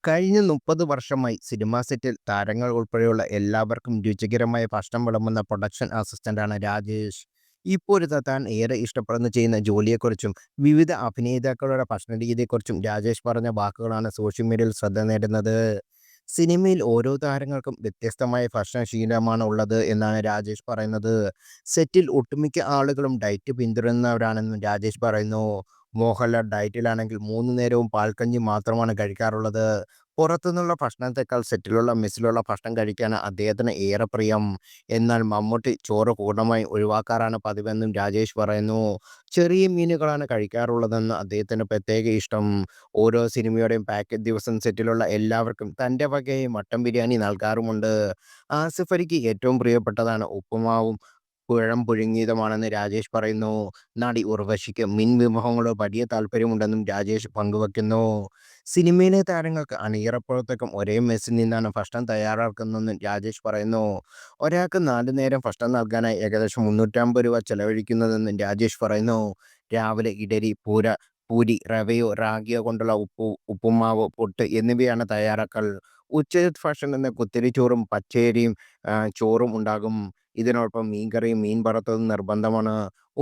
കഴിഞ്ഞ 30 വർഷമായി സിനിമാ സെറ്റിൽ താരങ്ങൾ ഉൾപ്പെടെയുള്ള എല്ലാവർക്കും രുചികരമായ ഭക്ഷണം വിളമ്പുന്ന പ്രൊഡക്ഷൻ അസിസ്റ്റന്റാണ് രാജേഷ്. ഇപ്പോഴത്തെ താൻ ഏറെ ഇഷ്ടപ്പെടുന്ന ചെയ്യുന്ന ജോലിയെക്കുറിച്ചും വിവിധ അഭിനേതാക്കളുടെ ഭക്ഷണ രീതിയെക്കുറിച്ചും രാജേഷ് പറഞ്ഞ വാക്കുകളാണ് സോഷ്യൽ മീഡിയയിൽ ശ്രദ്ധ നേടുന്നത്. സിനിമയിൽ ഓരോ താരങ്ങൾക്കും വ്യത്യസ്തമായ ഭക്ഷണശീലമാണ് ഉള്ളത് എന്നാണ് രാജേഷ് പറയുന്നത്. സെറ്റിൽ ഒട്ടുമിക്ക ആളുകളും ഡയറ്റ് പിന്തുടരുന്നവരാണെന്നും രാജേഷ് പറയുന്നു. മോഹൻലാൽ ഡയറ്റിലാണെങ്കിൽ 3 നേരവും പാൽക്കഞ്ഞി മാത്രമാണ് കഴിക്കാറുള്ളത്. പുറത്തുനിന്നുള്ള ഭക്ഷണത്തേക്കാൾ സെറ്റിലുള്ള മെസ്സിലുള്ള ഭക്ഷണം കഴിക്കാനാണ് അദ്ദേഹത്തിന് ഏറെ പ്രിയം. എന്നാൽ മമ്മൂട്ടി ചോറ് പൂർണ്ണമായും ഒഴിവാക്കാറാണ് പതിവെന്നും രാജേഷ് പറയുന്നു. ചെറിയ മീനുകളാണ് കഴിക്കാറുള്ളതെന്ന് അദ്ദേഹത്തിന് പ്രത്യേക ഇഷ്ടം. ഓരോ സിനിമയുടെയും പാക്കേജ് ദിവസം സെറ്റിലുള്ള എല്ലാവർക്കും തൻ്റെ വകയായി മട്ടൻ ബിരിയാണി നൽകാറുമുണ്ട്. ആസിഫ് അലിക്ക് ഏറ്റവും പ്രിയപ്പെട്ടതാണ് ഉപ്പുമാവും പഴം പുഴുങ്ങിയതുമാണെന്ന് രാജേഷ് പറയുന്നു. നടി ഉർവശിക്ക് മീൻ വിഭവങ്ങളോട് വലിയ താല്പര്യമുണ്ടെന്നും രാജേഷ് പങ്കുവയ്ക്കുന്നു. സിനിമയിലെ താരങ്ങൾക്ക് അണിയറപ്പുറത്തേക്കും ഒരേ മെസ്സിൽ നിന്നാണ് ഭക്ഷണം തയ്യാറാക്കുന്നതെന്നും രാജേഷ് പറയുന്നു. ഒരാൾക്ക് 4 നേരം ഭക്ഷണം നൽകാനായി ഏകദേശം 350 രൂപ ചെലവഴിക്കുന്നതെന്നും രാജേഷ് പറയുന്നു. രാവിലെ ഇഡലി, പൂരി, റവയോ റാഗിയോ കൊണ്ടുള്ള ഉപ്പുമാവ്, പുട്ട് എന്നിവയാണ് തയ്യാറാക്കൽ. ഉച്ചഭക്ഷണത്തിന് കുത്തരിച്ചോറും പച്ചരിയും ചോറും ഉണ്ടാകും. ഇതിനോടൊപ്പം മീൻകറിയും മീൻ വറുത്തതും നിർബന്ധമാണ്.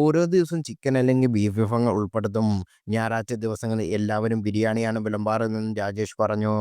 ഓരോ ദിവസവും ചിക്കൻ അല്ലെങ്കിൽ ബീഫ് വിഭവങ്ങൾ ഉൾപ്പെടുത്തും. ഞായറാഴ്ച ദിവസങ്ങളിൽ എല്ലാവരും ബിരിയാണിയാണ് വിളമ്പാറെന്നും രാജേഷ് പറഞ്ഞു.